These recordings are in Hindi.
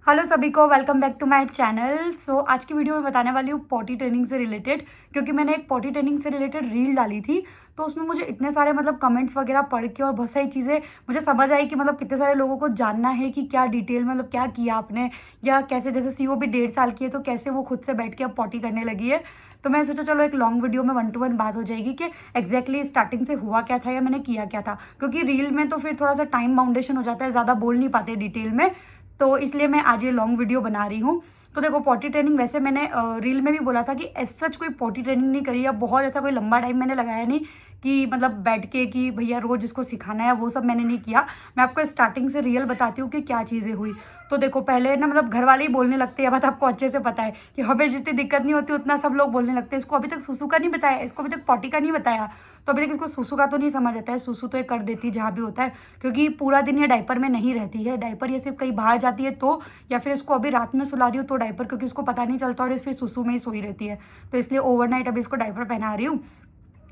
हेलो सभी को, welcome back to my channel. So आज की वीडियो में बताने वाली हूँ पॉटी ट्रेनिंग से रिलेटेड, क्योंकि मैंने एक पॉटी ट्रेनिंग से रिलेटेड रील डाली थी। तो उसमें मुझे इतने सारे कमेंट्स वगैरह पढ़ के और बहुत सारी चीज़ें मुझे समझ आई कि कितने सारे लोगों को जानना है कि क्या डिटेल क्या किया आपने, या कैसे जैसे सीओ भी 1.5 साल की है तो कैसे वो खुद से बैठ के अब पॉटी करने लगी है। तो मैं सोचा चलो एक लॉन्ग वीडियो में 1-to-1 बात हो जाएगी कि एग्जैक्टली स्टार्टिंग से हुआ क्या था या मैंने किया क्या था, क्योंकि रील में तो फिर थोड़ा सा टाइम बाउंडेशन हो जाता है, ज़्यादा बोल नहीं पाते डिटेल में। तो इसलिए मैं आज ये लॉन्ग वीडियो बना रही हूँ। तो देखो, पॉटी ट्रेनिंग वैसे मैंने रील में भी बोला था कि एज सच कोई पॉटी ट्रेनिंग नहीं करी, अब बहुत ऐसा कोई लंबा टाइम मैंने लगाया नहीं कि बैठ के कि भैया रोज इसको सिखाना है, वो सब मैंने नहीं किया। मैं आपको स्टार्टिंग से रियल बताती हूँ कि क्या चीज़ें हुई। तो देखो, पहले ना घर वाले ही बोलने लगते हैं, बात आपको अच्छे से पता है कि हमें जितनी दिक्कत नहीं होती उतना सब लोग बोलने लगते हैं। इसको अभी तक सुसु का नहीं बताया, इसको अभी तक पॉटी का नहीं बताया, तो अभी तक इसको सुसु का तो नहीं समझ आता है। सुसु तो ये कर देती जहाँ भी होता है, क्योंकि पूरा दिन ये डायपर में नहीं रहती है। डायपर ये सिर्फ कहीं बाहर जाती है तो, या फिर इसको अभी रात में सुला रही हूँ तो डायपर, क्योंकि इसको पता नहीं चलता और फिर सुसु में ही सोई रहती है। तो इसलिए ओवरनाइट अभी इसको डायपर पहना रही हूँ।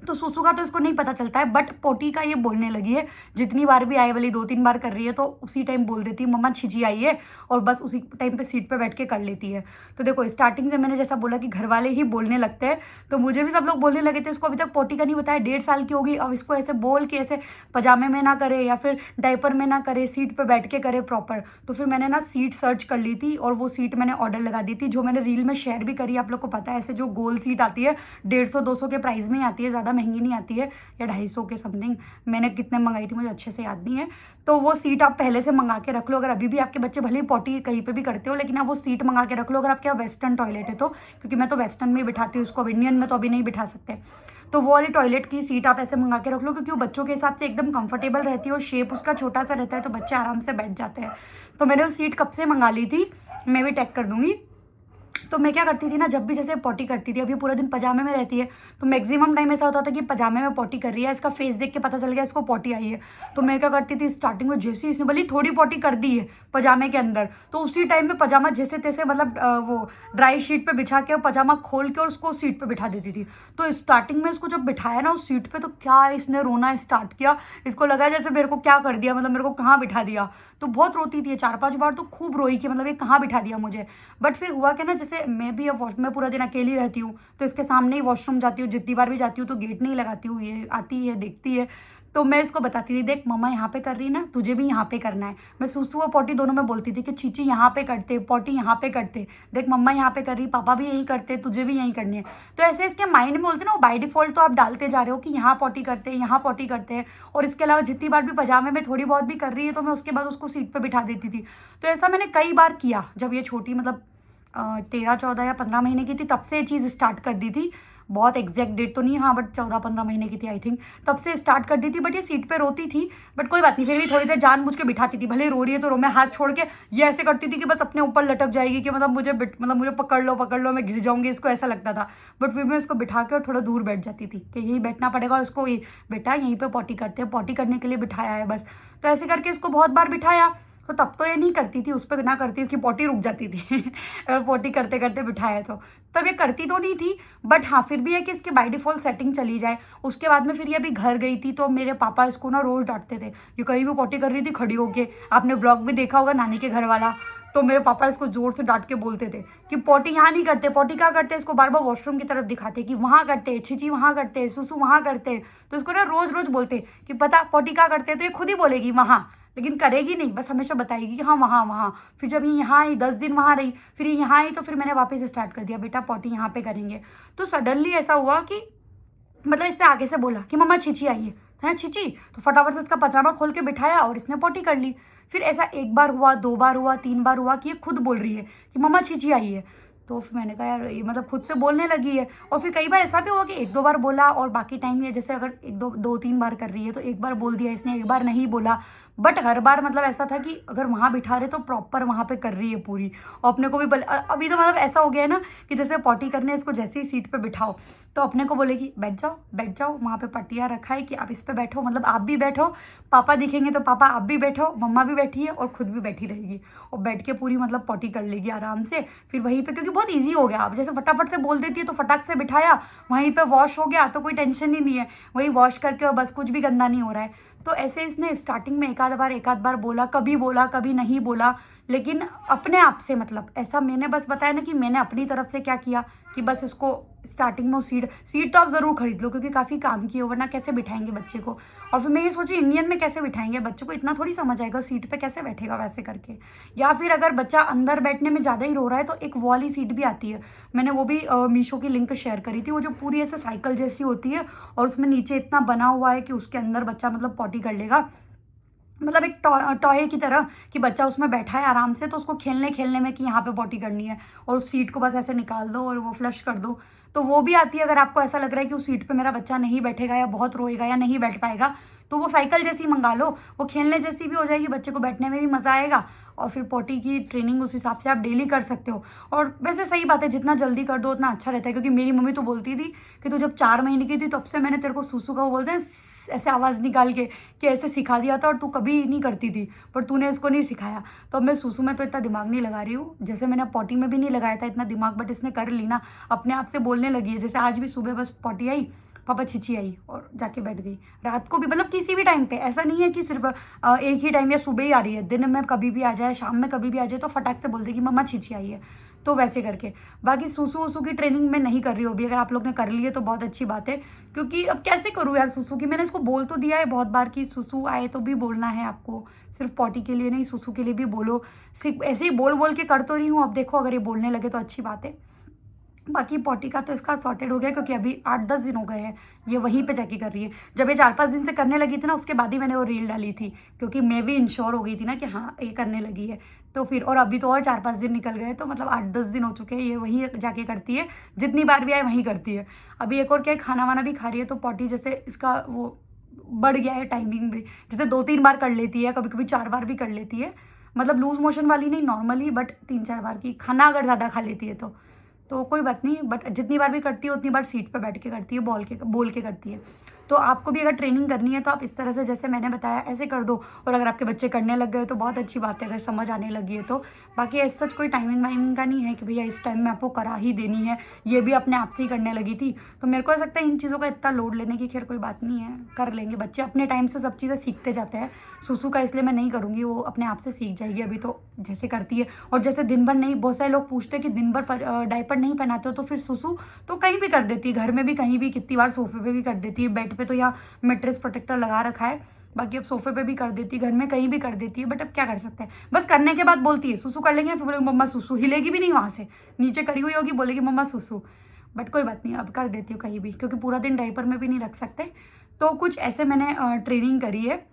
तो सुसु का तो इसको नहीं पता चलता है, बट पोटी का ये बोलने लगी है। जितनी बार भी आए वाली 2-3 बार कर रही है तो उसी टाइम बोल देती है मम्मा छिची आई है, और बस उसी टाइम पे सीट पे बैठ के कर लेती है। तो देखो, स्टार्टिंग से मैंने जैसा बोला कि घर वाले ही बोलने लगते हैं, तो मुझे भी सब लोग बोलने लगे थे इसको अभी तक पोटी का नहीं बताया, 1.5 साल की होगी, अब इसको ऐसे बोल के ऐसे पजामे में ना करे या फिर डायपर में ना करे, सीट पर बैठ के करे प्रॉपर। तो फिर मैंने ना सीट सर्च कर ली थी और वो सीट मैंने ऑर्डर लगा दी थी, जो मैंने रील में शेयर भी करी। आप लोग को पता है ऐसे जो गोल सीट आती है 150-200 के प्राइस में ही आती है, ज़्यादा महंगी नहीं आती है, या 250 के समथिंग। मैंने कितने मंगाई थी मुझे अच्छे से याद नहीं है। तो वो सीट आप पहले से मंगा के रख लो, अगर अभी भी आपके बच्चे भले ही पॉटी कहीं पे भी करते हो, लेकिन आप वो सीट मंगा के रख लो अगर आपके यहाँ वेस्टर्न टॉयलेट है तो, क्योंकि मैं तो वेस्टर्न में ही बिठाती हूँ उसको, इंडियन में तो अभी नहीं बिठा सकते। तो वो वाली टॉयलेट की सीट आप ऐसे मंगा के रख लो, क्योंकि वो बच्चों के हिसाब से एकदम कंफर्टेबल रहती है और शेप उसका छोटा सा रहता है, तो बच्चे आराम से बैठ जाते हैं। तो मैंने वो सीट कब से मंगा ली थी, मैं भी टैग कर दूंगी। तो मैं क्या करती थी ना, जब भी जैसे पॉटी करती थी, अभी पूरा दिन पजामे में रहती है, तो मैक्सिमम टाइम ऐसा होता था कि पजामे में पॉटी कर रही है, इसका फेस देख के पता चल गया इसको पॉटी आई है। तो मैं क्या करती थी, स्टार्टिंग में जैसे ही इसने भले थोड़ी पॉटी कर दी है पजामे के अंदर, तो उसी टाइम में पजामा जैसे तैसे वो ड्राई शीट पे बिछा के और पजामा खोल के और उसको सीट पे बिठा देती थी। तो स्टार्टिंग में इसको जब बिठाया ना उस सीट पे, तो क्या इसने रोना स्टार्ट किया। इसको लगा जैसे मेरे को क्या कर दिया, मेरे को कहाँ बिठा दिया। तो बहुत रोती थी, 4-5 बार तो खूब रोई कि ये कहाँ बिठा दिया मुझे। बट फिर हुआ क्या ना, जैसे मैं भी अब मैं पूरा दिन अकेली रहती हूँ, तो इसके सामने ही वॉशरूम जाती हूँ, जितनी बार भी जाती हूँ तो गेट नहीं लगाती हूँ, ये आती है देखती है। तो मैं इसको बताती थी, देख मम्मा यहाँ पे कर रही ना, तुझे भी यहाँ पे करना है। मैं सुसु और पॉटी दोनों में बोलती थी कि चीची यहाँ पे करते, पॉटी यहाँ पे करते, देख मम्मा यहाँ पे कर रही, पापा भी यही करते, तुझे भी यही करनी है। तो ऐसे इसके माइंड में बोलते ना, वो बाय डिफॉल्ट तो आप डालते जा रहे हो कि यहाँ पॉटी करते हैं, यहाँ पॉटी करते हैं। और इसके अलावा जितनी बार भी पजामे में थोड़ी बहुत भी कर रही है, तो मैं उसके बाद उसको सीट पर बिठा देती थी। तो ऐसा मैंने कई बार किया, जब ये छोटी 13-14 या 15 महीने की थी, तब से ये चीज़ स्टार्ट कर दी थी। बहुत एग्जैक्ट डेट तो नहीं, हाँ, बट 14-15 महीने की थी आई थिंक, तब से स्टार्ट कर दी थी। बट ये सीट पे रोती थी, बट कोई बात नहीं, फिर भी थोड़ी देर जानबूझ के बिठाती थी, भले रो रही है तो रो। मैं हाथ छोड़ के ये ऐसे करती थी कि बस अपने ऊपर लटक जाएगी, कि मुझे पकड़ लो, मैं गिर जाऊंगी, इसको ऐसा लगता था। बट फिर मैं इसको बिठा के और थोड़ा दूर बैठ जाती थी कि यहीं बैठना पड़ेगा उसको, बेटा यहीं पर पॉटी करते हैं, पॉटी करने के लिए बिठाया है बस। तो ऐसे करके इसको बहुत बार बिठाया। तो तब तो ये नहीं करती थी, उस पर ना करती, इसकी पॉटी रुक जाती थी पॉटी करते करते बिठाया तो तब ये करती तो नहीं थी। बट हाँ, फिर भी है कि इसकी बाय डिफॉल्ट सेटिंग चली जाए। उसके बाद में फिर ये अभी घर गई थी, तो मेरे पापा इसको ना रोज डांटते थे, ये कहीं भी पॉटी कर रही थी खड़ी होके। आपने ब्लॉग भी देखा होगा नानी के घर वाला, तो मेरे पापा इसको जोर से डांट के बोलते थे कि पॉटी यहाँ नहीं करते, पॉटी क्या करते, इसको बार बार वॉशरूम की तरफ दिखाते कि वहाँ करते, छिची वहाँ करते, सुसु वहाँ करते। तो इसको ना रोज रोज बोलते कि पता पॉटी क्या करते, तो ये खुद ही बोलेगी वहाँ, लेकिन करेगी नहीं, बस हमेशा बताएगी कि हाँ वहाँ वहाँ। फिर जब ये यहाँ आई, 10 दिन वहाँ रही, फिर ये यहाँ आई, तो फिर मैंने वापस स्टार्ट कर दिया, बेटा पॉटी यहाँ पे करेंगे। तो सडनली ऐसा हुआ कि इसने आगे से बोला कि मम्मा छीची आई है छीची, तो फटाफट से इसका पजामा खोल के बिठाया और इसने पॉटी कर ली। फिर ऐसा 1 बार हुआ, 2 बार हुआ, 3 बार हुआ कि ये खुद बोल रही है कि मम्मा छीची आई है। तो फिर मैंने कहा यार ये खुद से बोलने लगी है। और फिर कई बार ऐसा भी हुआ कि 1-2 बार बोला, और बाकी टाइम ये जैसे अगर 1-2-3 बार कर रही है तो 1 बार बोल दिया इसने, 1 बार नहीं बोला। बट हर बार ऐसा था कि अगर वहाँ बिठा रहे तो प्रॉपर वहाँ पे कर रही है पूरी। और अपने को भी अभी तो ऐसा हो गया है ना कि जैसे पॉटी करने इसको जैसे ही सीट पे बिठाओ तो अपने को बोलेगी बैठ जाओ, वहाँ पे पटिया रखा है कि आप इस पे बैठो, आप भी बैठो, पापा दिखेंगे तो पापा आप भी बैठो, मम्मा भी बैठी है और खुद भी बैठी रहेगी, और बैठ के पूरी पॉटी कर लेगी आराम से। फिर वहीं पे, क्योंकि बहुत ईजी हो गया, अब जैसे फटाफट से बोल देती है तो फटाक से बिठाया, वहीं पे वॉश हो गया तो कोई टेंशन ही नहीं है, वही वॉश करके और बस, कुछ भी गंदा नहीं हो रहा है। तो ऐसे इसने स्टार्टिंग में एक आध बार बोला कभी नहीं बोला, लेकिन अपने आप से, मतलब ऐसा मैंने बस बताया ना कि मैंने अपनी तरफ से क्या किया कि बस इसको स्टार्टिंग में सीट तो आप ज़रूर खरीद लो, क्योंकि काफ़ी काम की हो, वरना कैसे बिठाएंगे बच्चे को। और फिर मैं ये सोची इंडियन में कैसे बिठाएंगे बच्चे को, इतना थोड़ी समझ आएगा सीट पे कैसे बैठेगा वैसे करके। या फिर अगर बच्चा अंदर बैठने में ज़्यादा ही रो रहा है तो एक वो वाली सीट भी आती है, मैंने वो भी मीशो की लिंक शेयर करी थी, वो जो पूरी ऐसे साइकिल जैसी होती है और उसमें नीचे इतना बना हुआ है कि उसके अंदर बच्चा मतलब पॉटी कर लेगा, मतलब एक टॉय की तरह कि बच्चा उसमें बैठा है आराम से, तो उसको खेलने में कि यहाँ पे पॉटी करनी है और उस सीट को बस ऐसे निकाल दो और वो फ्लश कर दो। तो वो भी आती है। अगर आपको ऐसा लग रहा है कि उस सीट पे मेरा बच्चा नहीं बैठेगा या बहुत रोएगा या नहीं बैठ पाएगा, तो वो साइकिल जैसी मंगा लो, वो खेलने जैसी भी हो जाएगी, बच्चे को बैठने में भी मज़ा आएगा और फिर पॉटी की ट्रेनिंग उस हिसाब से आप डेली कर सकते हो। और वैसे सही बात है, जितना जल्दी कर दो उतना अच्छा रहता है, क्योंकि मेरी मम्मी तो बोलती थी कि तू जब 4 महीने की थी तब से मैंने तेरे को सूसू का वो बोलते हैं ऐसे आवाज़ निकाल के कि ऐसे सिखा दिया था और तू कभी नहीं करती थी, पर तूने इसको नहीं सिखाया। तो अब मैं सूसू में तो इतना दिमाग नहीं लगा रही हूँ, जैसे मैंने पॉटी में भी नहीं लगाया था इतना दिमाग, बट इसने कर ली ना, अपने आप से बोलने लगी है। जैसे आज भी सुबह बस पॉटी आई, पापा छिची आई और जाके बैठ गई। रात को भी, मतलब किसी भी टाइम पे, ऐसा नहीं है कि सिर्फ एक ही टाइम या सुबह ही आ रही है, दिन में कभी भी आ जाए, शाम में कभी भी आ जाए तो फटाक से बोल देगी मम्मा छिची आई है, तो वैसे करके। बाकी सूसू वूसू की ट्रेनिंग मैं नहीं कर रही हूँ अभी, अगर आप लोग ने कर ली है तो बहुत अच्छी बात है, क्योंकि अब कैसे करूँ यार सूसू की। मैंने इसको बोल तो दिया है बहुत बार कि सूसू आए तो भी बोलना है आपको, सिर्फ पॉटी के लिए नहीं, सूसू के लिए भी बोलो। सिर्फ ऐसे ही बोल बोल के कर तो रही हूँ, अब देखो अगर ये बोलने लगे तो अच्छी बात है। बाकी पॉटी का तो इसका सॉर्टेड हो गया, क्योंकि अभी 8-10 दिन हो गए हैं ये वहीं पे जाके कर रही है। जब ये 4-5 दिन से करने लगी थी ना, उसके बाद ही मैंने वो रील डाली थी, क्योंकि मैं भी इंश्योर हो गई थी ना कि हाँ ये करने लगी है। तो फिर और अभी तो और 4-5 दिन निकल गए, तो मतलब 8-10 दिन हो चुके हैं ये वहीं जाके करती है, जितनी बार भी आए वहीं करती है। अभी एक और क्या है, खाना वाना भी खा रही है, तो पॉटी जैसे इसका वो बढ़ गया है टाइमिंग भी, जैसे 2-3 बार कर लेती है, कभी कभी 4 बार भी कर लेती है, मतलब लूज मोशन वाली नहीं, नॉर्मली, बट 3-4 बार की, खाना अगर ज़्यादा खा लेती है तो कोई बात नहीं। बट जितनी बार भी करती है उतनी बार सीट पे बैठ के करती है, बोल के करती है। तो आपको भी अगर ट्रेनिंग करनी है तो आप इस तरह से जैसे मैंने बताया ऐसे कर दो, और अगर आपके बच्चे करने लग गए तो बहुत अच्छी बात है, अगर समझ आने लगी है तो। बाकी ऐसा कोई टाइमिंग वाइमिंग का नहीं है कि भैया इस टाइम में आपको करा ही देनी है, ये भी अपने आप से ही करने लगी थी। तो मेरे को ऐसा लगता है इन चीज़ों का इतना लोड लेने की खैर कोई बात नहीं है, कर लेंगे बच्चे अपने टाइम से, सब चीज़ें सीखते जाते हैं। सूसू का इसलिए मैं नहीं करूँगी, वो अपने आप से सीख जाएगी अभी तो जैसे करती है। और जैसे दिन भर नहीं, बहुत सारे लोग पूछते हैं कि दिन भर डायपर नहीं पहनाते हो तो फिर सूसू, तो कहीं भी कर देती है, घर में भी कहीं भी, कितनी बार सोफे पे भी कर देती है, बेड पे तो यहाँ मेट्रेस प्रोटेक्टर लगा रखा है, बाकी अब सोफे पे भी कर देती है, घर में कहीं भी कर देती है। बट अब क्या कर सकते हैं, बस करने के बाद बोलती है सूसू कर लेंगे, फिर बोलेगी मम्मा सूसू, हिलेगी भी नहीं वहाँ से, नीचे करी हुई होगी, बोलेगी मम्मा सूसू। बट कोई बात नहीं, अब कर देती हूँ कहीं भी, क्योंकि पूरा दिन डायपर में भी नहीं रख सकते। तो कुछ ऐसे मैंने ट्रेनिंग करी है।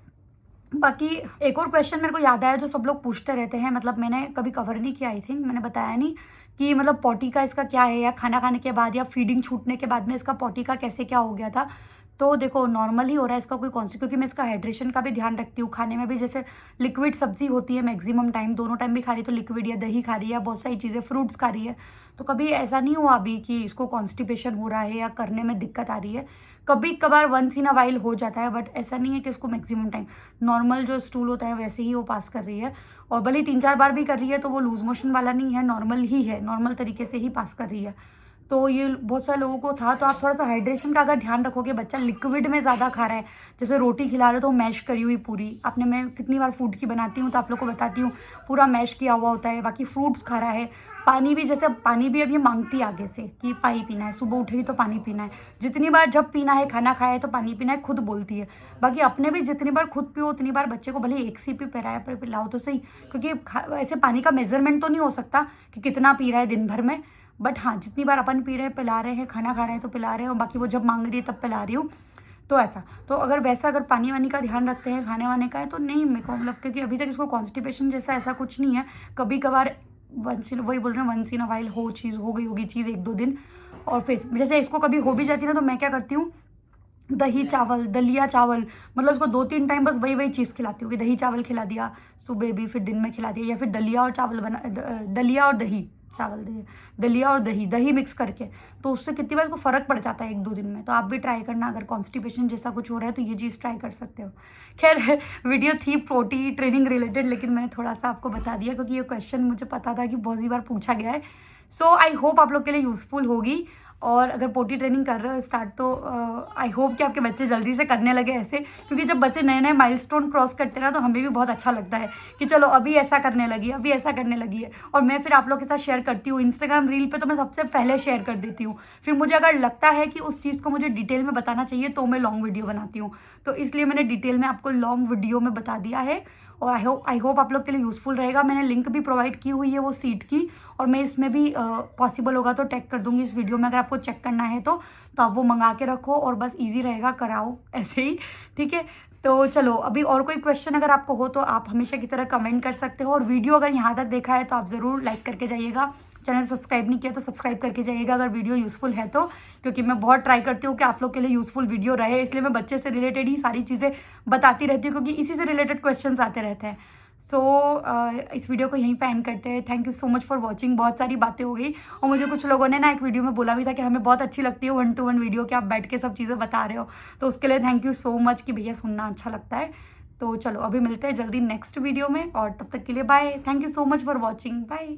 बाकी एक और क्वेश्चन मेरे को याद आया जो सब लोग पूछते रहते हैं, मतलब मैंने कभी कवर नहीं किया, आई थिंक मैंने बताया नहीं, कि मतलब पॉटी का इसका क्या है, या खाना खाने के बाद या फीडिंग छूटने के बाद में इसका पॉटी का कैसे क्या हो गया था। तो देखो नॉर्मल ही हो रहा है इसका, कोई कौन सी, क्योंकि मैं इसका हाइड्रेशन का भी ध्यान रखती हूँ, खाने में भी जैसे लिक्विड सब्जी होती है मैक्सिमम टाइम, दोनों टाइम भी खा रही है तो लिक्विड, या दही खा रही है, बहुत सारी चीज़ें, फ्रूट्स खा रही है। तो कभी ऐसा नहीं हुआ अभी कि इसको कॉन्स्टिपेशन हो रहा है या करने में दिक्कत आ रही है। कभी कभार वंस इन अ वाइल हो जाता है, बट ऐसा नहीं है कि इसको मैक्सिमम टाइम, नॉर्मल जो स्टूल होता है वैसे ही वो पास कर रही है। और भले 3-4 बार भी कर रही है तो वो लूज मोशन वाला नहीं है, नॉर्मल ही है, नॉर्मल तरीके से ही पास कर रही है। तो ये बहुत सारे लोगों को था, तो आप थोड़ा सा हाइड्रेशन का अगर ध्यान रखोगे, बच्चा लिक्विड में ज़्यादा खा रहा है, जैसे रोटी खिला रहे हो तो मैश करी हुई पूरी, आपने, मैं कितनी बार फूड की बनाती हूँ तो आप लोग को बताती हूँ, पूरा मैश किया हुआ होता है। बाकी फ्रूट्स खा रहा है, पानी भी, जैसे पानी भी अब ये मांगती है आगे से कि पानी पीना है, सुबह उठेगी तो पानी पीना है, जितनी बार जब पीना है, खाना खाया है तो पानी पीना है, खुद बोलती है। बाकी अपने भी जितनी बार खुद पियो उतनी बार बच्चे को, भले एक सीप ही पिलाया पर पिलाओ तो सही, क्योंकि ऐसे पानी का मेजरमेंट तो नहीं हो सकता कि कितना पी रहा है दिन भर में, बट हाँ जितनी बार अपन पी रहे हैं, पिला रहे हैं, खाना खा रहे हैं तो पिला रहे हैं, और बाकी वो जब मांग रही है तब पिला रही हूँ। तो ऐसा, तो अगर वैसा, अगर पानी वानी का ध्यान रखते हैं, खाने वाने का है तो नहीं, मेरे को मतलब, क्योंकि अभी तक इसको कॉन्स्टिपेशन जैसा ऐसा कुछ नहीं है। कभी कभार वही बोल रहे हैं, वंस इन अ वाइल हो चीज़, हो गई होगी चीज़ 1-2 दिन। और फिर जैसे इसको कभी हो भी जाती है ना, तो मैं क्या करती हूँ, दही चावल, दलिया चावल, मतलब उसको 2-3 टाइम बस वही चीज़ खिलाती हूँ, कि दही चावल खिला दिया सुबह भी, फिर दिन में खिला दिया, या फिर दलिया और चावल बना, दलिया और दही चावल, दलिया और दही मिक्स करके, तो उससे कितनी बार को फ़र्क पड़ जाता है 1-2 दिन में। तो आप भी ट्राई करना, अगर कॉन्स्टिपेशन जैसा कुछ हो रहा है तो ये चीज़ ट्राई कर सकते हो। खैर वीडियो थी पोटी ट्रेनिंग रिलेटेड, लेकिन मैंने थोड़ा सा आपको बता दिया क्योंकि ये क्वेश्चन मुझे पता था कि बहुत ही बार पूछा गया है। सो आई होप आप लोग के लिए यूज़फुल होगी। और अगर पोटी ट्रेनिंग कर रहे हो स्टार्ट तो आई होप कि आपके बच्चे जल्दी से करने लगे ऐसे, क्योंकि जब बच्चे नए नए माइलस्टोन क्रॉस करते हैं ना तो हमें भी बहुत अच्छा लगता है कि चलो अभी ऐसा करने लगी, अभी ऐसा करने लगी है। और मैं फिर आप लोग के साथ शेयर करती हूँ इंस्टाग्राम रील पे, तो मैं सबसे पहले शेयर कर देती हूँ। फिर मुझे अगर लगता है कि उस चीज़ को मुझे डिटेल में बताना चाहिए तो मैं लॉन्ग वीडियो बनाती हूँ, तो इसलिए मैंने डिटेल में आपको लॉन्ग वीडियो में बता दिया है। और आई होप आप लोग के लिए यूज़फुल रहेगा। मैंने लिंक भी प्रोवाइड की हुई है वो सीट की, और मैं इसमें भी पॉसिबल होगा तो टैग कर दूंगी इस वीडियो में, अगर आपको चेक करना है तो आप वो मंगा के रखो और बस इजी रहेगा, कराओ ऐसे ही, ठीक है। तो चलो, अभी और कोई क्वेश्चन अगर आपको हो तो आप हमेशा की तरह कमेंट कर सकते हो, और वीडियो अगर यहाँ तक देखा है तो आप ज़रूर लाइक करके जाइएगा। चैनल सब्सक्राइब नहीं किया तो सब्सक्राइब करके जाइएगा अगर वीडियो यूज़फुल है तो, क्योंकि मैं बहुत ट्राई करती हूँ कि आप लोग के लिए यूज़फुल वीडियो रहे, इसलिए मैं बच्चे से रिलेटेड ही सारी चीज़ें बताती रहती हूँ, क्योंकि इसी से रिलेटेड क्वेश्चन आते रहते हैं। सो इस वीडियो को यहीं पे एंड करते हैं। Thank you so much for watching. बहुत सारी बातें हो गई, और मुझे कुछ लोगों ने ना एक वीडियो में बोला भी था कि हमें बहुत अच्छी लगती है 1-to-1 वीडियो, कि आप बैठ के सब चीज़ें बता रहे हो, तो उसके लिए थैंक यू सो मच कि भैया सुनना अच्छा लगता है। तो चलो अभी मिलते हैं जल्दी नेक्स्ट वीडियो में, और तब तक के लिए bye. Thank you so much for watching, bye.